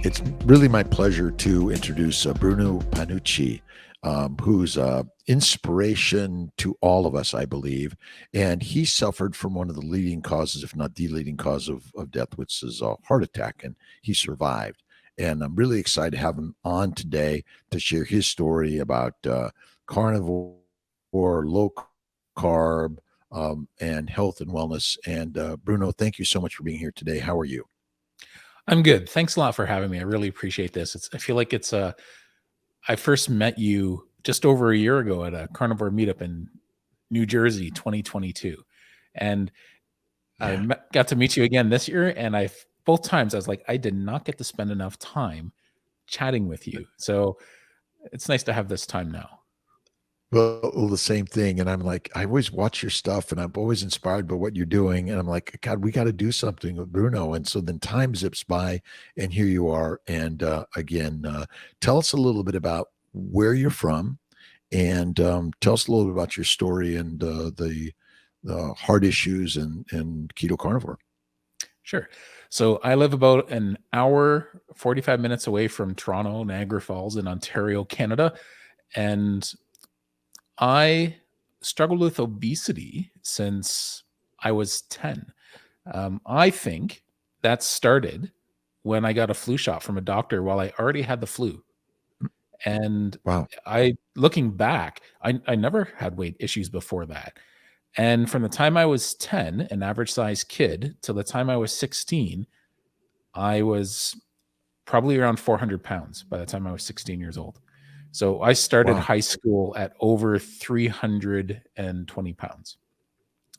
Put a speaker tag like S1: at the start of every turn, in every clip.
S1: It's really my pleasure to introduce Bruno Panucci, who's inspiration to all of us, I believe. And he suffered from one of the leading causes, if not the leading cause of death, which is a heart attack, and he survived. And I'm really excited to have him on today to share his story about carnivore, low carb, and health and wellness. And Bruno, thank you so much for being here today. How are you?
S2: I'm good. Thanks a lot for having me. I really appreciate this. I feel like I first met you just over a year ago at a carnivore meetup in New Jersey, 2022. And
S1: Yeah.
S2: got to meet you again this year. And both times I was like, I did not get to spend enough time chatting with you. So it's nice to have this time now.
S1: Well, the same thing. And I'm like, I always watch your stuff and I'm always inspired by what you're doing. And I'm like, God, we got to do something with Bruno. And so then time zips by and here you are. And again, tell us a little bit about where you're from and tell us a little bit about your story and the heart issues and keto carnivore.
S2: Sure. So I live about an hour, 45 minutes away from Toronto, Niagara Falls in Ontario, Canada. And I struggled with obesity since I was 10. I think that started when I got a flu shot from a doctor while I already had the flu. And
S1: Wow.
S2: looking back, I never had weight issues before that. And from the time I was 10, an average sized kid, till the time I was 16, I was probably around 400 pounds by the time I was 16 years old. So I started
S1: Wow.
S2: high school at over 320 pounds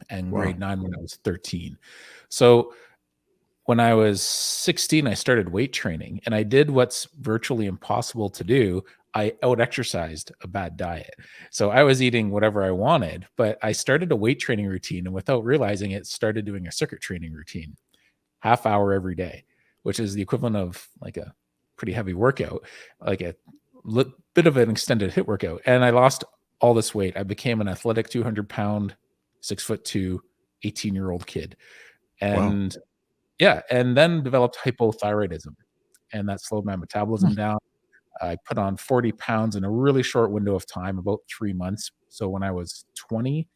S2: and
S1: Wow.
S2: grade 9 when I was 13. So when I was 16, I started weight training and I did what's virtually impossible to do. I out exercised a bad diet. So I was eating whatever I wanted, but I started a weight training routine and without realizing it, started doing a circuit training routine, half hour every day, which is the equivalent of like a pretty heavy workout, like a bit of an extended HIIT workout. And I lost all this weight. I became an athletic 200-pound, 6'2", 18-year-old kid.
S1: Wow.
S2: And yeah, and then developed hypothyroidism, and that slowed my metabolism down. I put on 40 pounds in a really short window of time, about 3 months. So when I was 20,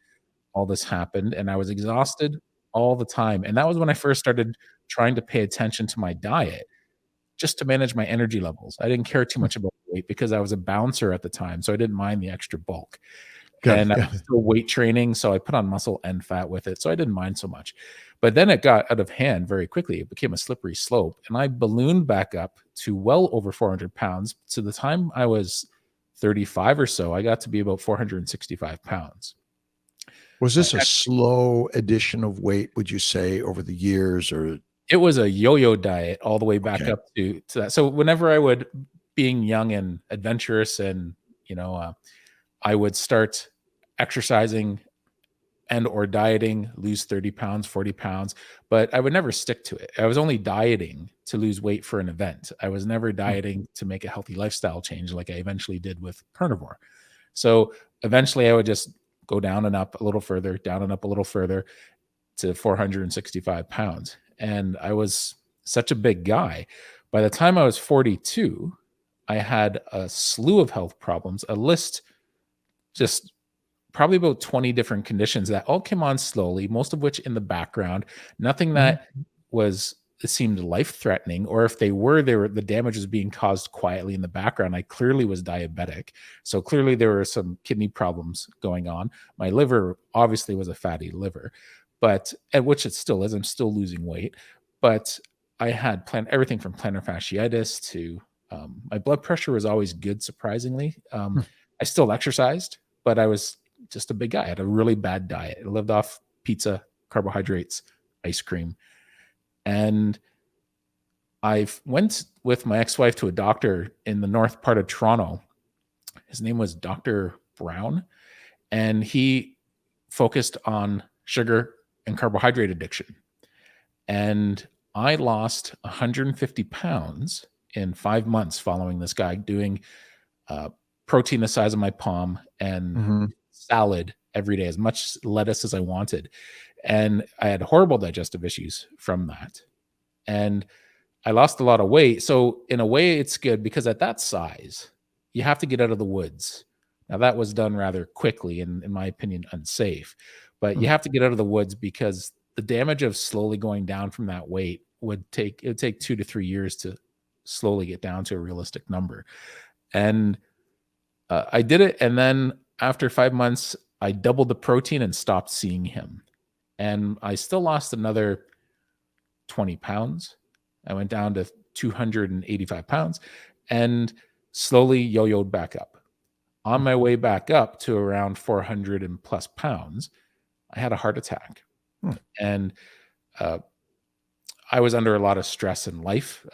S2: all this happened, and I was exhausted all the time. And that was when I first started trying to pay attention to my diet just to manage my energy levels. I didn't care too much about weight because I was a bouncer at the time, so I didn't mind the extra bulk.
S1: Got
S2: And
S1: it.
S2: I
S1: Got
S2: was
S1: it.
S2: still weight training, so I put on muscle and fat with it, so I didn't mind so much. But then it got out of hand very quickly. It became a slippery slope, and I ballooned back up to well over 400 pounds. To the time I was 35 or so, I got to be about 465 pounds.
S1: Was
S2: My
S1: this a
S2: ex
S1: slow addition of weight, would you say, over the years or
S2: It was a yo-yo diet all the way back
S1: okay.
S2: up to that. So whenever I would, being young and adventurous and, I would start exercising and or dieting, lose 30 pounds, 40 pounds, but I would never stick to it. I was only dieting to lose weight for an event. I was never dieting to make a healthy lifestyle change like I eventually did with carnivore. So eventually I would just go down and up a little further, down and up a little further to 465 pounds. And I was such a big guy. By the time I was 42, I had a slew of health problems, a list, just probably about 20 different conditions that all came on slowly, most of which in the background, nothing
S1: Mhm.
S2: that was seemed life threatening, or if they were the damage was being caused quietly in the background. I clearly was diabetic, so clearly there were some kidney problems going on. My liver obviously was a fatty liver, but at which it still is. I'm still losing weight, but I had everything from plantar fasciitis to my blood pressure was always good, surprisingly. I still exercised, but I was just a big guy. I had a really bad diet. I lived off pizza, carbohydrates, ice cream. And I went with my ex-wife to a doctor in the north part of Toronto. His name was Dr. Brown, and he focused on sugar and carbohydrate addiction. And I lost 150 pounds in 5 months following this guy, doing protein the size of my palm and
S1: Mhm.
S2: salad every day, as much lettuce as I wanted. And I had horrible digestive issues from that. And I lost a lot of weight. So in a way, it's good because at that size, you have to get out of the woods. Now that was done rather quickly and, in my opinion, unsafe. But you
S1: Mm.
S2: have to get out of the woods because the damage of slowly going down from that weight would take 2 to 3 years to slowly get down to a realistic number. And I did it, and then after 5 months, I doubled the protein and stopped seeing him. And I still lost another 20 pounds. I went down to 285 pounds and slowly yo-yoed back up. On my way back up to around 400 and plus pounds, I had a heart attack.
S1: Hmm.
S2: And I was under a lot of stress in life.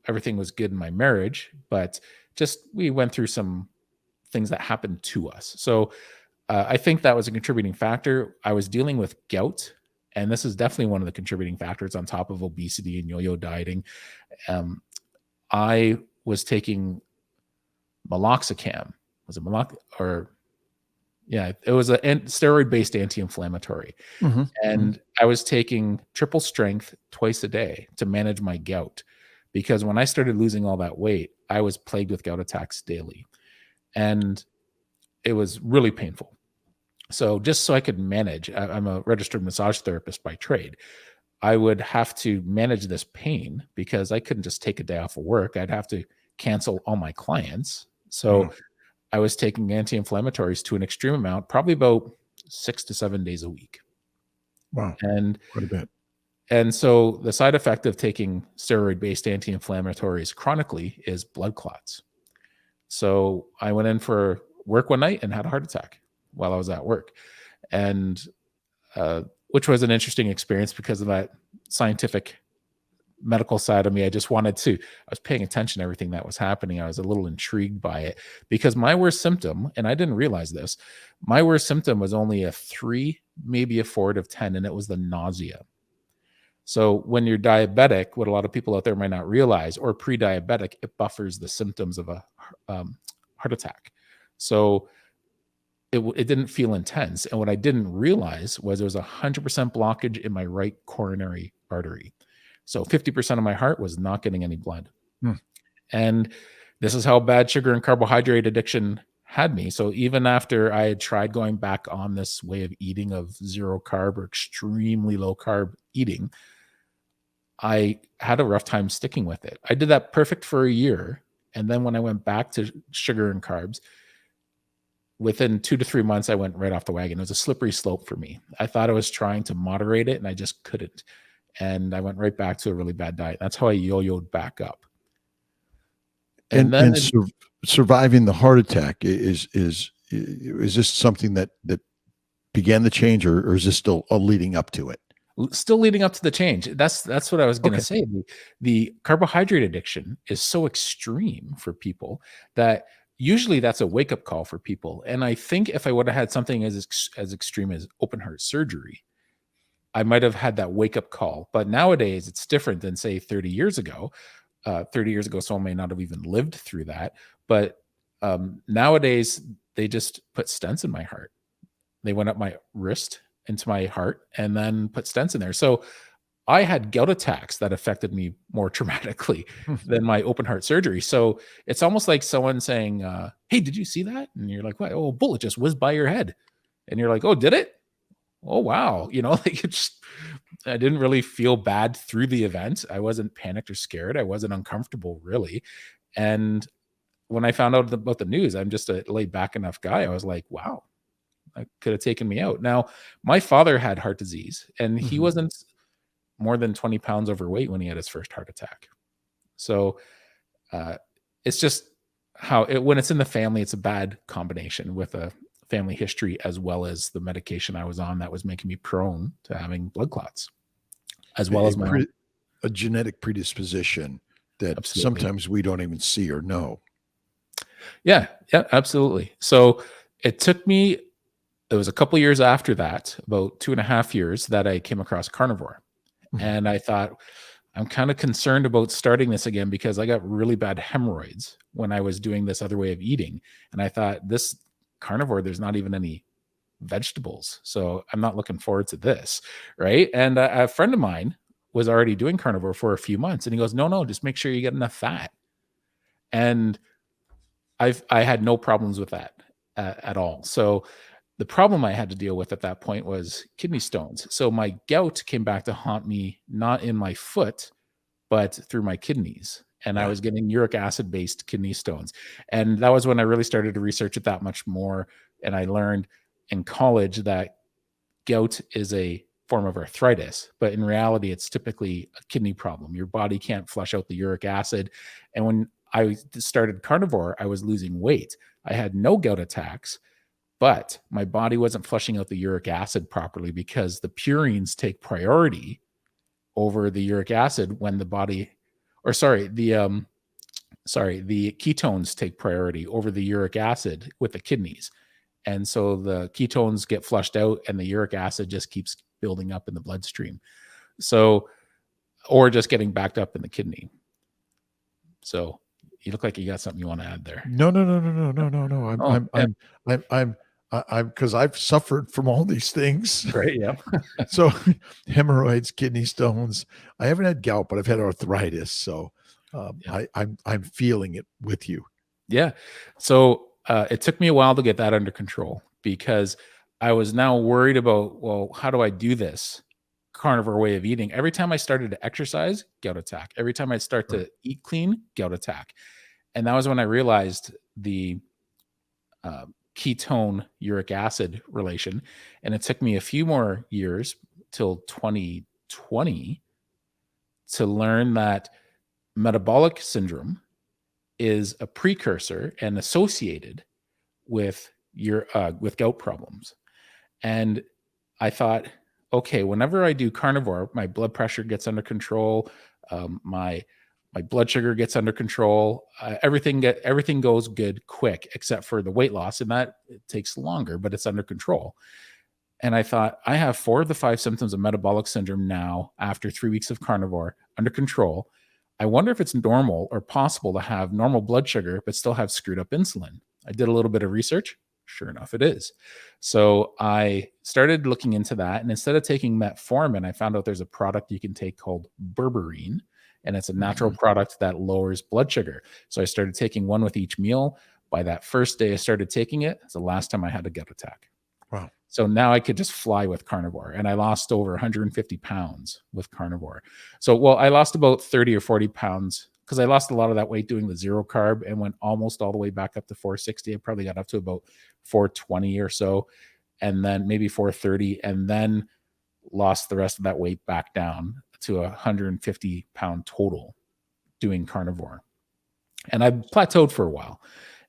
S2: Everything was good in my marriage, but just we went through some things that happened to us. So I think that was a contributing factor. I was dealing with gout, and this is definitely one of the contributing factors on top of obesity and yo-yo dieting. I was taking meloxicam. Was it it was a steroid-based anti-inflammatory.
S1: Mm-hmm.
S2: And I was taking triple strength twice a day to manage my gout, because when I started losing all that weight, I was plagued with gout attacks daily. And it was really painful. So just so I could manage, I'm a registered massage therapist by trade. I would have to manage this pain because I couldn't just take a day off of work. I'd have to cancel all my clients. So I was taking anti-inflammatories to an extreme amount, probably about 6 to 7 days a week.
S1: Wow.
S2: And
S1: quite a bit.
S2: And so the side effect of taking steroid-based anti-inflammatories chronically is blood clots. So I went in for work one night and had a heart attack while I was at work. And which was an interesting experience because of that scientific medical side of me. I was paying attention to everything that was happening. I was a little intrigued by it because my worst symptom, and I didn't realize this, my worst symptom was only a 3, maybe a 4 out of 10, and it was the nausea. So when you're diabetic, what a lot of people out there might not realize, or pre-diabetic, it buffers the symptoms of a heart attack. So it didn't feel intense. And what I didn't realize was there was 100% blockage in my right coronary artery. So 50% of my heart was not getting any blood. And this is how bad sugar and carbohydrate addiction had me. So even after I had tried going back on this way of eating of zero carb or extremely low carb eating, I had a rough time sticking with it. I did that perfect for a year. And then when I went back to sugar and carbs, within 2 to 3 months, I went right off the wagon. It was a slippery slope for me. I thought I was trying to moderate it and I just couldn't. And I went right back to a really bad diet. That's how I yo-yoed back up.
S1: And surviving the heart attack is this something that began the change, or is this still leading up to it?
S2: Still leading up to the change. That's what I was going to say. The carbohydrate addiction is so extreme for people that usually that's a wake-up call for people. And I think if I would have had something as extreme as open heart surgery, I might have had that wake-up call. But nowadays, it's different than, say, 30 years ago. 30 years ago, someone may not have even lived through that. But nowadays, they just put stents in my heart. They went up my wrist into my heart and then put stents in there. So I had gout attacks that affected me more traumatically than my open heart surgery. So it's almost like someone saying, hey, did you see that? And you're like, what? Oh, a bullet just whizzed by your head. And you're like, oh, did it? Oh, wow. Like I didn't really feel bad through the event. I wasn't panicked or scared. I wasn't uncomfortable, really. And when I found out about the news, I'm just a laid back enough guy. I was like, wow, that could have taken me out. Now, my father had heart disease, and he wasn't more than 20 pounds overweight when he had his first heart attack. So it's just how when it's in the family, it's a bad combination with a family history, as well as the medication I was on that was making me prone to having blood clots, as well as
S1: a genetic predisposition that
S2: Absolutely.
S1: sometimes we don't even see or know.
S2: Yeah, absolutely. So it was a couple years after that, about 2.5 years, that I came across Carnivore. And I thought, I'm kind of concerned about starting this again because I got really bad hemorrhoids when I was doing this other way of eating. And I thought, this Carnivore, there's not even any vegetables. So I'm not looking forward to this. Right. And a friend of mine was already doing carnivore for a few months. And he goes, no, just make sure you get enough fat. And I had no problems with that at all. So the problem I had to deal with at that point was kidney stones. So my gout came back to haunt me, not in my foot, but through my kidneys. And I was getting uric acid based kidney stones. And that was when I really started to research it that much more. And I learned in college that gout is a form of arthritis, but in reality, it's typically a kidney problem. Your body can't flush out the uric acid. And when I started carnivore, I was losing weight. I had no gout attacks, but my body wasn't flushing out the uric acid properly because the purines take priority over the uric acid when the body, or the ketones take priority over the uric acid with the kidneys. And so the ketones get flushed out and the uric acid just keeps building up in the bloodstream. So, or just getting backed up in the kidney. So you look like you got something you want to add there.
S1: No. I'm because I've suffered from all these things.
S2: Right. Yeah.
S1: So hemorrhoids, kidney stones. I haven't had gout, but I've had arthritis. So I'm feeling it with you.
S2: Yeah. So it took me a while to get that under control because I was now worried about, well, how do I do this carnivore way of eating? Every time I started to exercise, gout attack. Every time I start to eat clean, gout attack. And that was when I realized the ketone uric acid relation. And it took me a few more years till 2020 to learn that metabolic syndrome is a precursor and associated with with gout problems. And I thought, okay, whenever I do carnivore, my blood pressure gets under control, my blood sugar gets under control, everything goes good quick, except for the weight loss, and that it takes longer, but it's under control. And I thought, I have 4 of the 5 symptoms of metabolic syndrome now after 3 weeks of carnivore under control. I wonder if it's normal or possible to have normal blood sugar, but still have screwed up insulin. I did a little bit of research. Sure enough, it is. So I started looking into that. And instead of taking metformin, I found out there's a product you can take called berberine. And it's a natural product that lowers blood sugar. So I started taking one with each meal. By that first day I started taking it, it's the last time I had a gut attack.
S1: Wow.
S2: So now I could just fly with carnivore, and I lost over 150 pounds with carnivore. So, well, I lost about 30 or 40 pounds because I lost a lot of that weight doing the zero carb and went almost all the way back up to 460. I probably got up to about 420 or so, and then maybe 430, and then lost the rest of that weight back down to 150 pound total doing carnivore. And I plateaued for a while.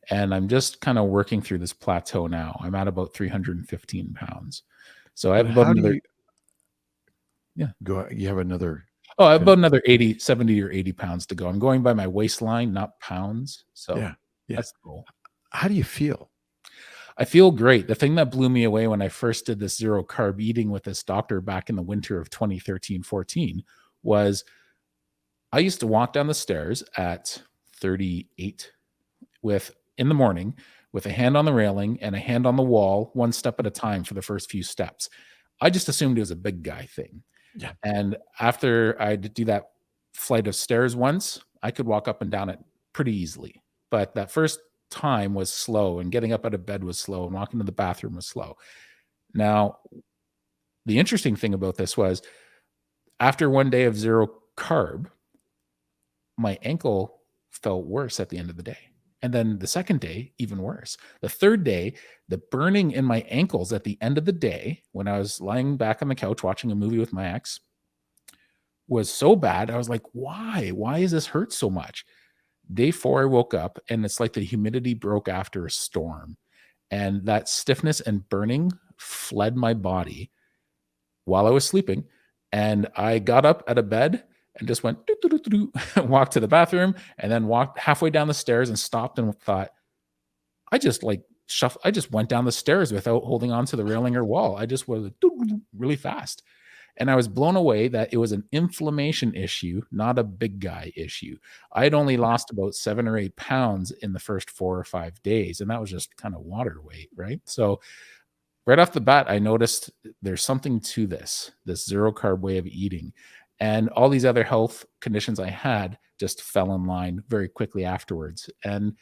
S2: And I'm just kind of working through this plateau now. I'm at about 315 pounds. So I have about another.
S1: Go. You have another.
S2: Oh, I have about another 70 or 80 pounds to go. I'm going by my waistline, not pounds. So that's the goal.
S1: How do you feel?
S2: I feel great. The thing that blew me away when I first did this zero carb eating with this doctor back in the winter of 2013-14 was I used to walk down the stairs at 38 in the morning with a hand on the railing and a hand on the wall, one step at a time for the first few steps. I just assumed it was a big guy thing.
S1: Yeah.
S2: And after I do that flight of stairs once, I could walk up and down it pretty easily. But that first time was slow, and getting up out of bed was slow, and walking to the bathroom was slow. Now, the interesting thing about this was after one day of zero carb, my ankle felt worse at the end of the day. And then the second day, even worse. The third day, the burning in my ankles at the end of the day, when I was lying back on the couch watching a movie with my ex, was so bad. I was like, why? Why does this hurt so much? Day 4, I woke up and it's like the humidity broke after a storm. And that stiffness and burning fled my body while I was sleeping. And I got up out of bed and just went, walked to the bathroom, and then walked halfway down the stairs and stopped and thought, I just went down the stairs without holding on to the railing or wall. I just was really fast. And I was blown away that it was an inflammation issue, not a big guy issue. I had only lost about 7 or 8 pounds in the first 4 or 5 days. And that was just kind of water weight, right? So right off the bat, I noticed there's something to this zero carb way of eating. And all these other health conditions I had just fell in line very quickly afterwards. And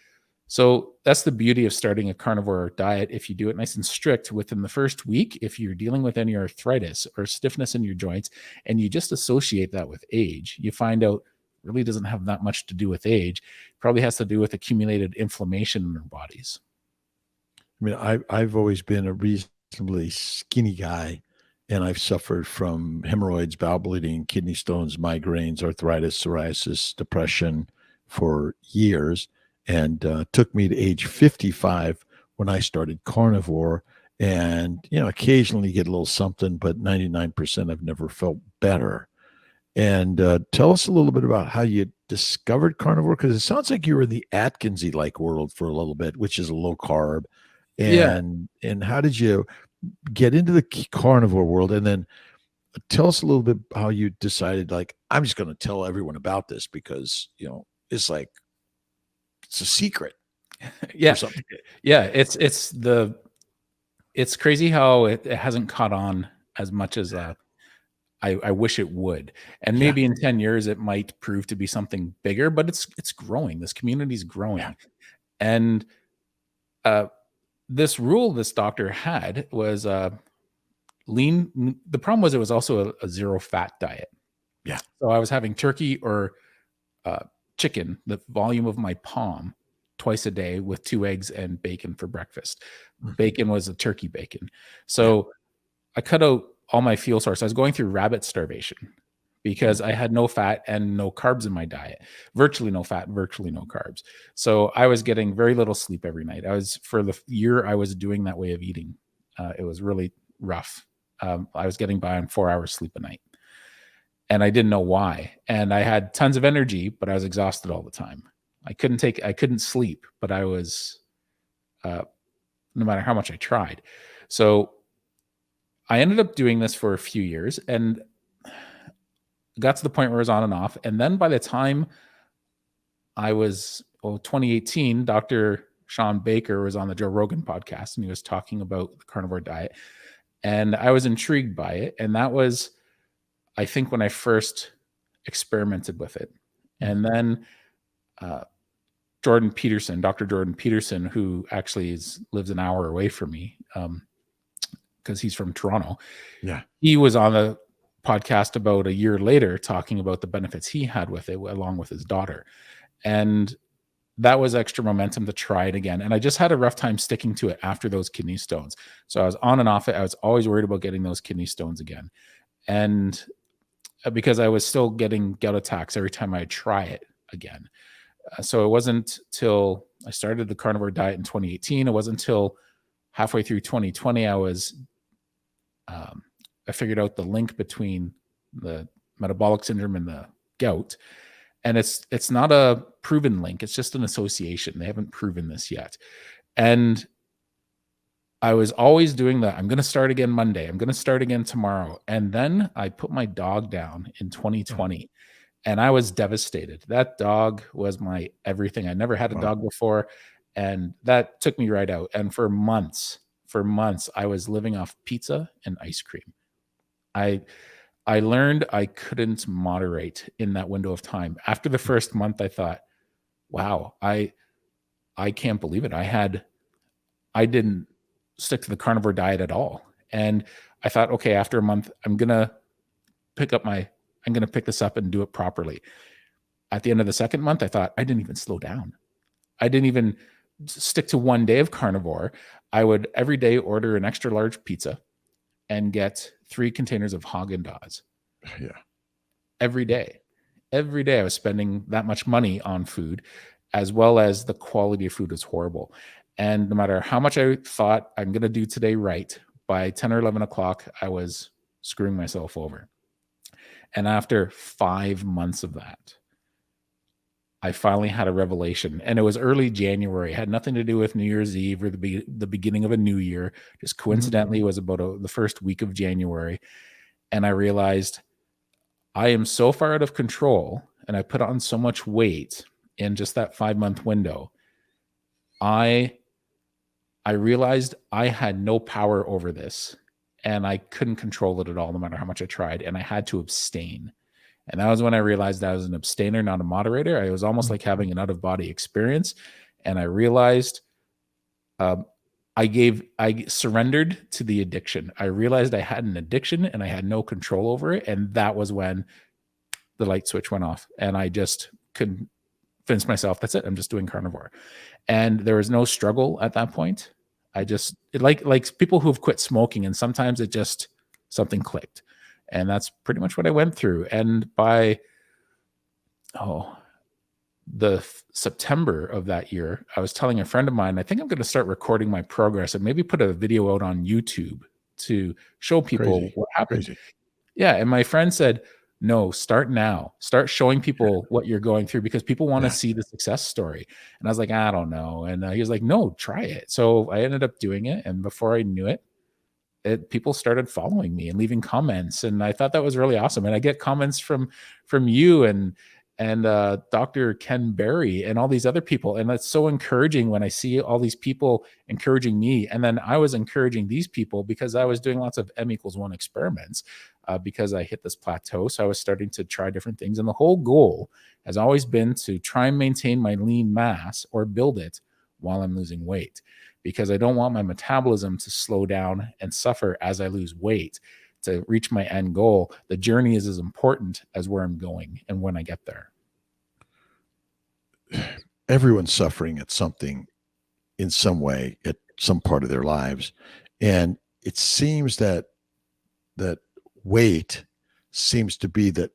S2: so that's the beauty of starting a carnivore diet. If you do it nice and strict within the first week, if you're dealing with any arthritis or stiffness in your joints, and you just associate that with age, you find out it really doesn't have that much to do with age. It probably has to do with accumulated inflammation in our bodies.
S1: I mean, I've always been a reasonably skinny guy, and I've suffered from hemorrhoids, bowel bleeding, kidney stones, migraines, arthritis, psoriasis, depression for years, and took me to age 55 when I started carnivore. And occasionally get a little something, but 99% I've never felt better. And tell us a little bit about how you discovered carnivore, because it sounds like you were in the Atkinsy like world for a little bit, which is a low carb.
S2: Yeah.
S1: And how did you get into the carnivore world? And then tell us a little bit how you decided, like, I'm just going to tell everyone about this because, it's like, it's a secret.
S2: Yeah.
S1: Or something.
S2: Yeah. It's crazy how it hasn't caught on as much as I wish it would. And maybe in 10 years, it might prove to be something bigger, but it's growing. This community is growing.
S1: Yeah.
S2: And this rule this doctor had was lean. The problem was it was also a zero fat diet.
S1: Yeah.
S2: So I was having turkey or chicken, the volume of my palm, twice a day with 2 eggs and bacon for breakfast. Bacon was a turkey bacon. So I cut out all my fuel source. I was going through rabbit starvation because I had no fat and no carbs in my diet, virtually no fat, virtually no carbs. So I was getting very little sleep every night. For the year I was doing that way of eating. It was really rough. I was getting by on 4 hours sleep a night, and I didn't know why. And I had tons of energy, but I was exhausted all the time. I couldn't sleep, but I was, no matter how much I tried. So I ended up doing this for a few years and got to the point where I was on and off. And then by the time I was 2018, Dr. Sean Baker was on the Joe Rogan podcast, and he was talking about the carnivore diet. And I was intrigued by it. And that was, I think, when I first experimented with it. And then Dr. Jordan Peterson, who actually lives an hour away from me, because he's from Toronto.
S1: Yeah.
S2: He was on the podcast about a year later talking about the benefits he had with it, along with his daughter. And that was extra momentum to try it again. And I just had a rough time sticking to it after those kidney stones. So I was on and off it. I was always worried about getting those kidney stones again. And because I was still getting gout attacks every time I try it again. So it wasn't till I started the carnivore diet in 2018. It wasn't until halfway through 2020 I figured out the link between the metabolic syndrome and the gout. And it's not a proven link. It's just an association. They haven't proven this yet. And I was always doing that. I'm going to start again Monday. I'm going to start again tomorrow. And then I put my dog down in 2020 and I was devastated. That dog was my everything. I never had a dog before. And that took me right out. And for months, I was living off pizza and ice cream. I learned I couldn't moderate in that window of time. After the first month, I thought, wow, I can't believe it. I didn't stick to the carnivore diet at all. And I thought, okay, after a month, I'm going to pick this up and do it properly. At the end of the second month, I thought I didn't even slow down. I didn't even stick to one day of carnivore. I would every day order an extra large pizza and get 3 containers of Haagen-Dazs.
S1: Yeah.
S2: Every day I was spending that much money on food, as well as the quality of food was horrible. And no matter how much I thought I'm going to do today right, by 10 or 11 o'clock, I was screwing myself over. And after 5 months of that, I finally had a revelation, and it was early January. It had nothing to do with New Year's Eve or the beginning of a new year. Just coincidentally, it was about the first week of January. And I realized I am so far out of control, and I put on so much weight in just that 5-month window. I realized I had no power over this, and I couldn't control it at all, no matter how much I tried. And I had to abstain. And that was when I realized I was an abstainer, not a moderator. I was almost like having an out of body experience. And I realized I surrendered to the addiction. I realized I had an addiction and I had no control over it. And that was when the light switch went off and I just couldn't convince myself, that's it. I'm just doing carnivore. And there was no struggle at that point. Like people who've quit smoking, and sometimes it just something clicked. And that's pretty much what I went through. And by the September of that year, I was telling a friend of mine, I think I'm going to start recording my progress and maybe put a video out on YouTube to show people what happened.
S1: Crazy.
S2: Yeah. And my friend said, no, start now. Start showing people what you're going through because people want to see the success story. And I was like, I don't know. And he was like, no, try it. So I ended up doing it. And before I knew it, people started following me and leaving comments. And I thought that was really awesome. And I get comments from you and Dr. Ken Berry and all these other people. And that's so encouraging when I see all these people encouraging me. And then I was encouraging these people because I was doing lots of M=1 experiments because I hit this plateau. So I was starting to try different things. And the whole goal has always been to try and maintain my lean mass or build it while I'm losing weight, because I don't want my metabolism to slow down and suffer as I lose weight. To reach my end goal, the journey is as important as where I'm going and when I get there.
S1: Everyone's suffering at something in some way at some part of their lives. And it seems that weight seems to be that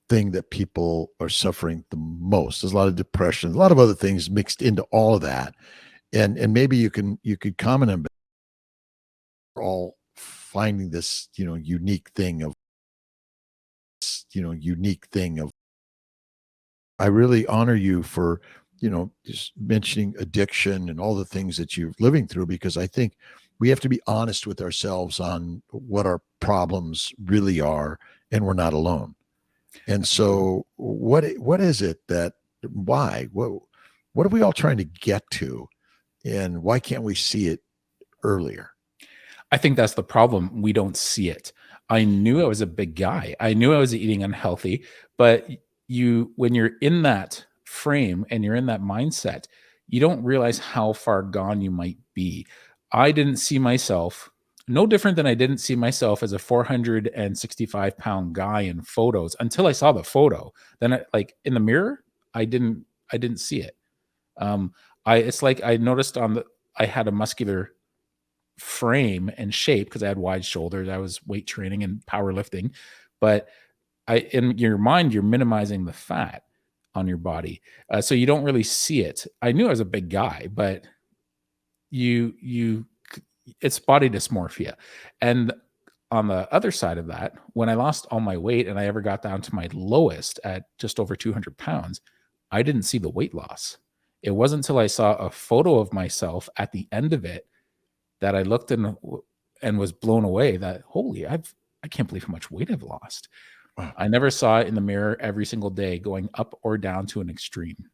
S1: thing that people are suffering the most. There's a lot of depression, a lot of other things mixed into all of that. And maybe you could comment on all finding this, unique thing of I really honor you for, just mentioning addiction and all the things that you're living through, because I think we have to be honest with ourselves on what our problems really are, and we're not alone. And so what is it what are we all trying to get to, and why can't we see it earlier?
S2: I think that's the problem. We don't see it. I knew I was a big guy. I knew I was eating unhealthy, but when you're in that frame and you're in that mindset, you don't realize how far gone you might be. I didn't see myself no different than I didn't see myself as a 465-pound guy in photos until I saw the photo. Then in the mirror, I didn't see it. It's like I noticed I had a muscular frame and shape because I had wide shoulders. I was weight training and powerlifting, but in your mind, you're minimizing the fat on your body. So you don't really see it. I knew I was a big guy, but it's body dysmorphia. And on the other side of that, when I lost all my weight and I ever got down to my lowest at just over 200 pounds, I didn't see the weight loss. It wasn't until I saw a photo of myself at the end of it that I looked and was blown away that, holy, I can't believe how much weight I've lost. Wow. I never saw it in the mirror every single day going up or down to an extreme.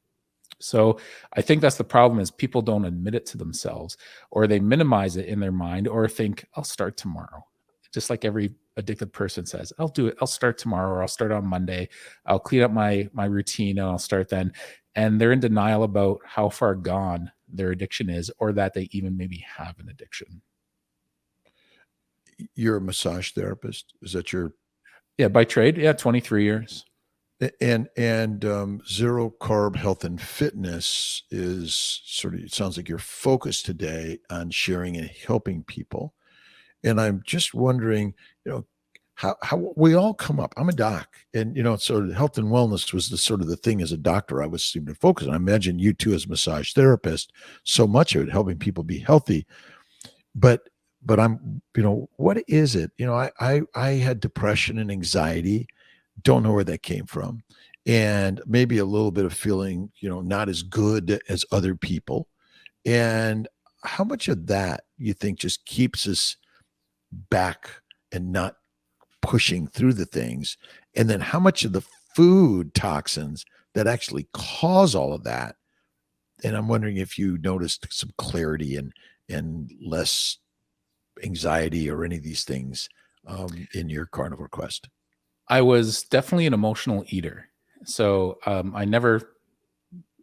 S2: So I think that's the problem, is people don't admit it to themselves, or they minimize it in their mind, or think, I'll start tomorrow. Just like every addicted person says, I'll do it. I'll start tomorrow, or I'll start on Monday. I'll clean up my routine and I'll start then. And they're in denial about how far gone their addiction is, or that they even maybe have an addiction.
S1: You're a massage therapist. Is that your...
S2: Yeah, by trade. Yeah. 23 years.
S1: And zero carb health and fitness is sort of, it sounds like you're focused today on sharing and helping people. And I'm just wondering, how we all come up. I'm a doc, and so health and wellness was the thing as a doctor I was seeming to focus on. I imagine you too as a massage therapist, so much of it helping people be healthy. But I'm, what is it? I had depression and anxiety. Don't know where that came from. And maybe a little bit of feeling, not as good as other people. And how much of that you think just keeps us back and not pushing through the things? And then how much of the food toxins that actually cause all of that? And I'm wondering if you noticed some clarity and less anxiety or any of these things in your carnivore quest.
S2: I was definitely an emotional eater. So I never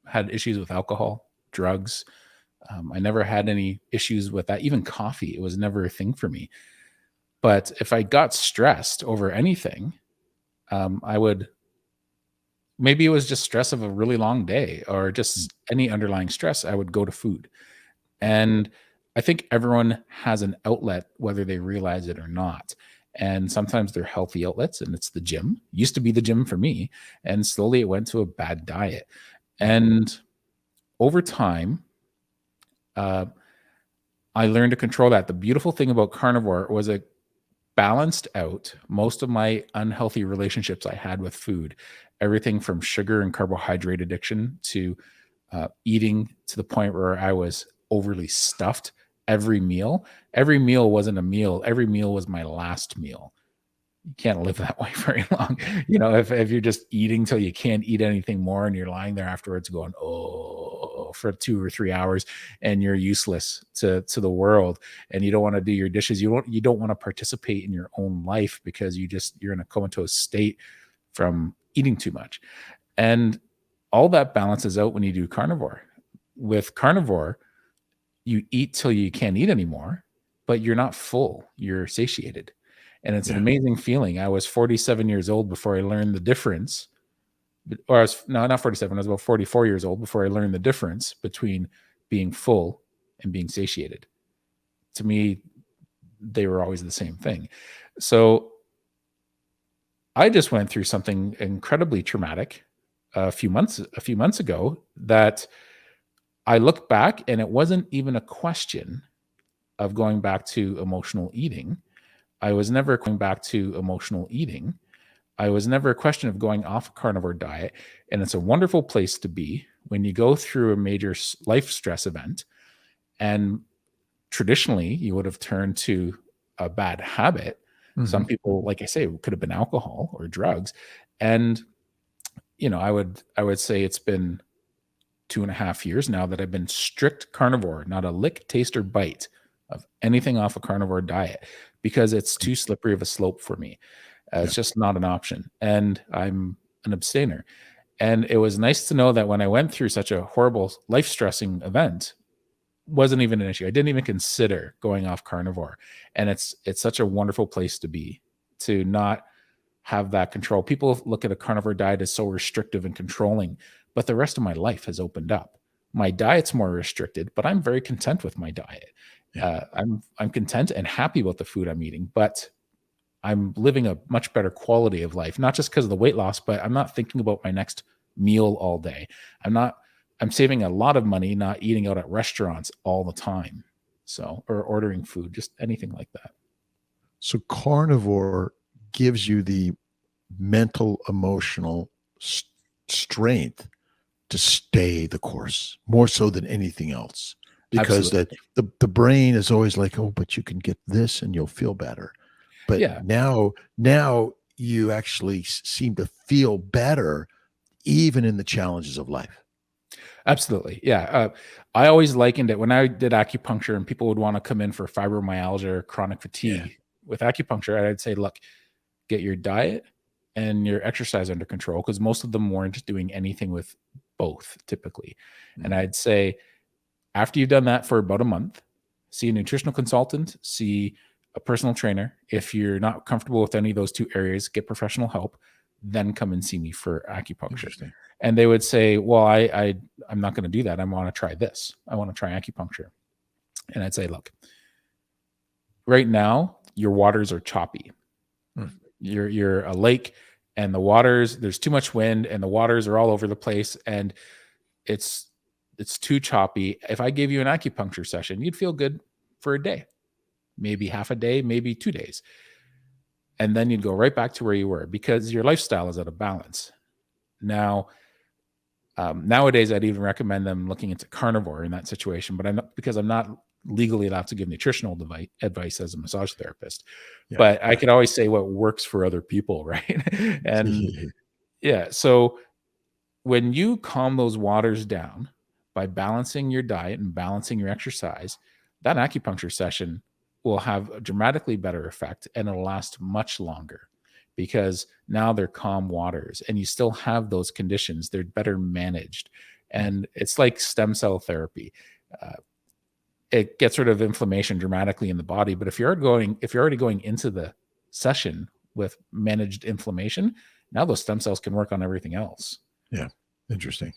S2: had issues with alcohol, drugs. I never had any issues with that. Even coffee, it was never a thing for me. But if I got stressed over anything, I would, maybe it was just stress of a really long day or just any underlying stress, I would go to food. And I think everyone has an outlet, whether they realize it or not. And sometimes they're healthy outlets, and it's the gym. Used to be the gym for me. And slowly it went to a bad diet. And over time, uh, I learned to control that. The beautiful thing about carnivore was it balanced out most of my unhealthy relationships I had with food, everything from sugar and carbohydrate addiction to eating to the point where I was overly stuffed every meal. Every meal wasn't a meal. Every meal was my last meal. You can't live that way very long. If you're just eating till you can't eat anything more and you're lying there afterwards going, oh, for 2 or 3 hours and you're useless to the world and you don't want to do your dishes. You don't want to participate in your own life because you're in a comatose state from eating too much. And all that balances out when you do carnivore. With carnivore, you eat till you can't eat anymore, but you're not full. You're satiated. And it's an amazing feeling. I was 47 years old before I learned the difference. Or not 47. I was about 44 years old before I learned the difference between being full and being satiated. To me, they were always the same thing. So I just went through something incredibly traumatic a few months ago that I look back and it wasn't even a question of going back to emotional eating. I was never going back to emotional eating. I was never a question of going off a carnivore diet. And it's a wonderful place to be when you go through a major life stress event. And traditionally, you would have turned to a bad habit. Mm-hmm. Some people, like I say, it could have been alcohol or drugs. And, I would say it's been 2.5 years now that I've been strict carnivore, not a lick, taste, or bite of anything off a carnivore diet because it's too slippery of a slope for me. It's just not an option. And I'm an abstainer. And it was nice to know that when I went through such a horrible life-stressing event, wasn't even an issue. I didn't even consider going off carnivore. And it's such a wonderful place to be, to not have that control. People look at a carnivore diet as so restrictive and controlling, but the rest of my life has opened up. My diet's more restricted, but I'm very content with my diet. I'm content and happy with the food I'm eating, but I'm living a much better quality of life, not just because of the weight loss, but I'm not thinking about my next meal all day. I'm saving a lot of money, not eating out at restaurants all the time. Or ordering food, just anything like that.
S1: So carnivore gives you the mental, emotional strength to stay the course more so than anything else. Because the brain is always like, oh, but you can get this and you'll feel better. But now you actually seem to feel better even in the challenges of life.
S2: Absolutely. Yeah. I always likened it when I did acupuncture and people would want to come in for fibromyalgia or chronic fatigue. With acupuncture, I'd say, look, get your diet and your exercise under control, because most of them weren't doing anything with both typically. Mm-hmm. And I'd say, after you've done that for about a month, see a nutritional consultant, see a personal trainer. If you're not comfortable with any of those two areas, get professional help, then come and see me for acupuncture. And they would say, well, I'm not going to do that. I want to try this. I want to try acupuncture. And I'd say, look, right now, your waters are choppy. You're a lake and the waters, there's too much wind and the waters are all over the place. And it's too choppy. If I gave you an acupuncture session, you'd feel good for a day, maybe half a day, maybe 2 days. And then you'd go right back to where you were because your lifestyle is out of balance. Now, nowadays, I'd even recommend them looking into carnivore in that situation, but because I'm not legally allowed to give nutritional advice as a massage therapist. But I could always say what works for other people, right? And so when you calm those waters down by balancing your diet and balancing your exercise, that acupuncture session will have a dramatically better effect and it'll last much longer because now they're calm waters and you still have those conditions. They're better managed. And it's like stem cell therapy. It gets rid of inflammation dramatically in the body. But if you're already going into the session with managed inflammation, now those stem cells can work on everything else.
S1: Yeah. Interesting.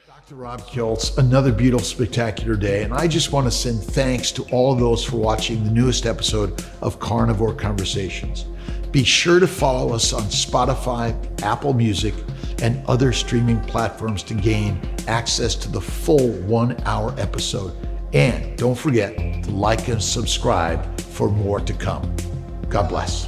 S1: Dr. Rob Kiltz, another beautiful, spectacular day. And I just want to send thanks to all of those for watching the newest episode of Carnivore Conversations. Be sure to follow us on Spotify, Apple Music, and other streaming platforms to gain access to the full 1-hour episode. And don't forget to like and subscribe for more to come. God bless.